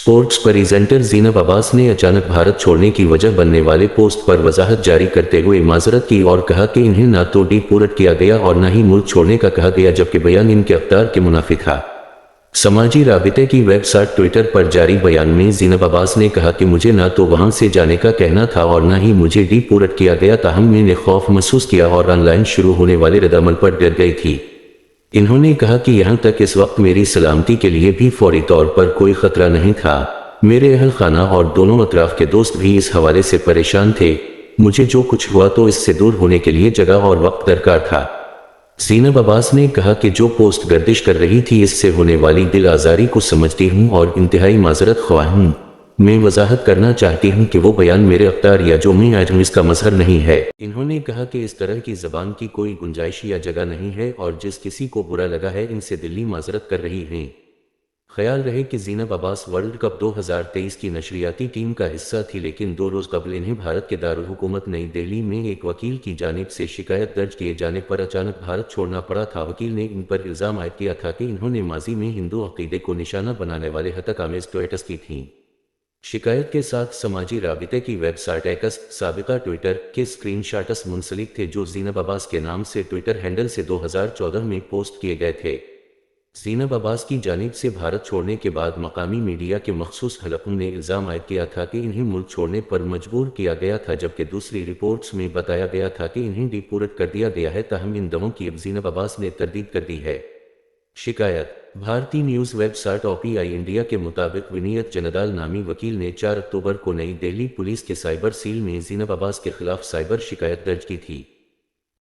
Sports presenter ज़ीनब Abbas ने अचानक भारत छोड़ने की वजह बनने वाले पोस्ट पर वजाहत जारी करते हुए माजरत की और कहा कि इन्हें न तो डिपोर्ट किया गया और न ही मुल्क छोड़ने का कहा गया, जबकि बयान इनके अख्तियार के मुनाफी था। समाजी राबिते की वेबसाइट ट्विटर पर जारी बयान में ज़ीनब अब्बास ने कहा कि मुझे न तो वहां से जाने का कहना था और न ही मुझे डिपोर्ट किया गया, ताहम मैंने खौफ महसूस किया और ऑनलाइन शुरू होने वाले रद्दअमल पर डर गई थी। इन्होंने कहा कि यहाँ तक इस वक्त मेरी सलामती के लिए भी फौरी तौर पर कोई खतरा नहीं था। मेरे अहल खाना और दोनों अतराफ के दोस्त भी इस हवाले से परेशान थे। मुझे जो कुछ हुआ तो इससे दूर होने के लिए जगह और वक्त दरकार था। ज़ीनब अब्बास ने कहा कि जो पोस्ट गर्दिश कर रही थी इससे होने वाली दिल आज़ारी को समझती हूँ और इंतहाई माजरत ख्वाह हूँ। मैं वजाहत करना चाहती हूँ कि वो बयान मेरे अख्तियार या जो मैं आज हूँ इसका मजहर नहीं है। इन्होंने कहा कि इस तरह की ज़बान की कोई गुंजाइश या जगह नहीं है और जिस किसी को बुरा लगा है इनसे दिली माजरत कर रही हैं। ख्याल रहे कि ज़ीनब अब्बास वर्ल्ड कप 2023 की नशरियाती टीम का हिस्सा थी, लेकिन 2 रोज़ कबल इन्हें भारत के दारुल हुकूमत नई दिल्ली में एक वकील की जानिब से शिकायत दर्ज किए जाने पर अचानक भारत छोड़ना पड़ा था। वकील ने इन पर इल्ज़ाम आयद किया था कि इन्होंने माजी में हिंदू अकीदे को निशाना बनाने वाले हतक-आमेज़ ट्वीट्स की थीं। शिकायत के साथ समाजी राबिते की वेबसाइट एक्स साबिका ट्विटर के स्क्रीनशॉट्स मुंसलिक थे जो ज़ीनब अब्बास के नाम से ट्विटर हैंडल से 2014 में पोस्ट किए गए थे। ज़ीनब अब्बास की जानिब से भारत छोड़ने के बाद मकामी मीडिया के मखसूस हलकों ने इल्ज़ाम आयद किया था कि इन्हें मुल्क छोड़ने पर मजबूर किया गया था, जबकि दूसरी रिपोर्ट्स में बताया गया था कि इन्हें डिपोर्ट कर दिया गया है। ताहम इन दावों की अब ज़ीनब अब्बास ने तरदीद कर दी है। शिकायत भारतीय न्यूज़ वेबसाइट ओपीआई इंडिया के मुताबिक विनीत जनदाल नामी वकील ने 4 अक्टूबर को नई दिल्ली पुलिस के साइबर सेल में ज़ीनब अब्बास के खिलाफ साइबर शिकायत दर्ज की थी।